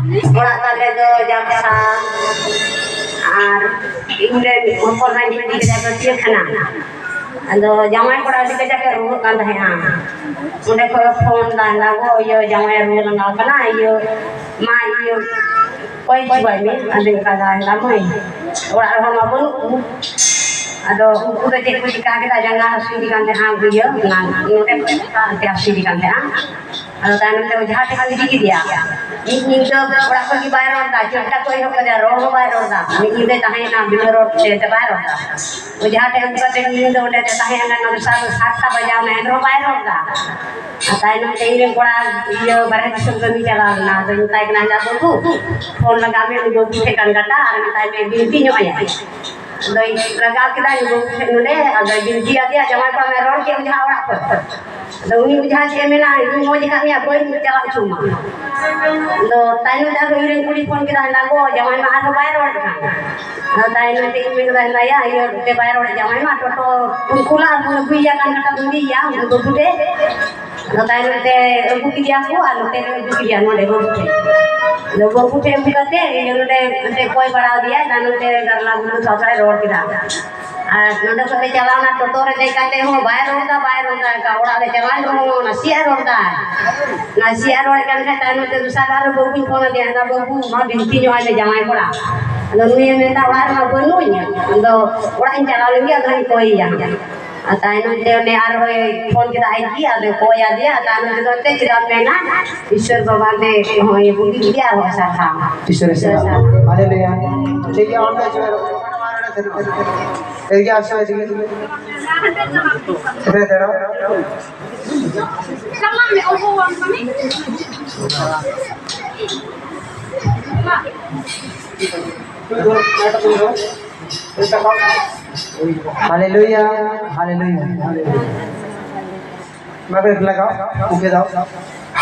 orang tadi tu jaksa আর ইংরেজ অপরনাই দিকে যাবে দিয়ে খানা আদো জামাই পড়া দিকে যাকে রুহ কান হ্যাঁ উনে কো ফোন দান লাগো ইয়ো জামাই রুহ না কানা ইয়ো মা ইয়ো কই জিবাই মে আদিন কাজা লামই ওরা হল মাবুন আদো উরে যে কুই কাকে জানা সিদি কান হ্যাঁ গুইয়ো না নোটে তে সিদি কান হ্যাঁ আদো তাইনতে ওঝা তে কালি দিকে দিয়া ini tu orang pergi bayar orang, cerita kau yang kerja roh bayar orang, ini tu tahan yang bilu roh cerita bayar orang. Ujah teh kita teh ini tu udah tahan yang nak besar sakta baca main roh bayar orang. Atai nak ini orang dia bayar sebelum ni jalan, nah tu tay kena jatuh tu, phone lagi kami untuk bukan kata, tay me binti nyoya. Doi lagi kita untuk nule, ada binti dia jangan kau meror ke ujah orang pun. Doi ujah sih mana, ini mau jika ni apa ini jalan cuma. तो ताइनो जाके इरे कुड़ी phone के रहना गो जमाई में हाथ बाहर और ना ताइनो ते में रहना या ये ते बाहर और जमाई में टोटो कुला बुइया कान कटा बुइया तो गुटे ना ताइनो ते बुकिया को आलो ते बुकिया नोडे गुटे लोगो गुटे बुकते ये नोडे ते कोई बढ़ा दिया नानो ते करला गुलो ससरे रोड किरा नोडे को चलाना टोटो रे देखाते हो बाहर होगा का ओड़ा ले चलान हो नसिया रोडा nasi arwah kan kata anu tu sadar babu pun dia ada babu mah binti nyo ada jamai pula lalu yang minta orang mah benunya ando orang jalan lagi ada koi yang atai anu dia ne arwah phone kita aiki ada koi dia atai anu tu te tidak mena ईश्वर भगवान ने हो ये बुद्धि दिया हो साथा ईश्वर से hallelujah देखिए और का जो क्या आशा है इधर तेरा Sama me overwhelm kami. Hallelujah hallelujah मगर लगाओ ऊपर जाओ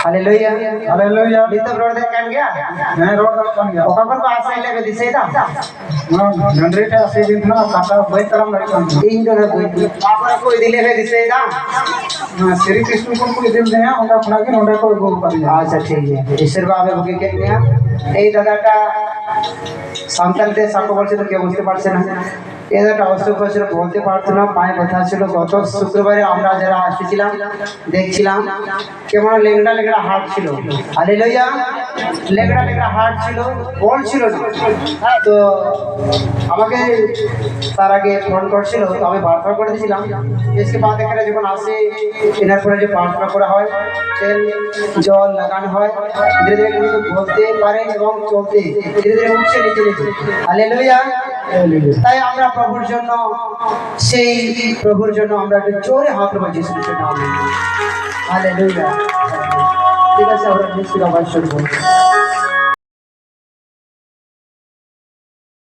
हालेलुया हालेलुया बीता रोड दे कान गया मैं रोड कान गया ओका पर आसे लेके दिसे दा जनरेटर आसे दिन ना काटा भाई तरम लगे इन जगह कोई दिले के दिसे दा श्री कृष्ण को कोई दिल दे ओका अपना के ओंडा को गो कर अच्छा ठीक है ईश्वर बाबा बुके के गया এই দাদাটা সন্তানদের সাকো বলছে তো কেউ বুঝতে পারছে না এই দাদাটা অসুখ হয়েছিল বলতে পারতো না পায়ে ব্যথা ছিল গত শুক্রবারে আমরা যারা আসছিলাম দেখছিলাম কেমন লেংড়া লেংড়া হাট ছিল হালেলুয়া লেংড়া লেংড়া হাট ছিল বল ছিল না তো আমাকে তার আগে ফোন করছিল তো আমি প্রার্থনা করে দিয়েছিলাম इसके बाद এখানে যখন আসে এনার পরে যে প্রার্থনা করা হয় তেল জল লাগানো হয় ধীরে ধীরে কিন্তু বলতে পারে এবং চলতে ধীরে ধীরে উঠছে নিচে নিচে হালেলুয়া তাই আমরা প্রভুর জন্য সেই প্রভুর জন্য আমরা একটু জোরে হাত দেবো যিশুর নামে হালেলুয়া ঠিক আছে আমরা নিশ্চিত আওয়াজ শুনবো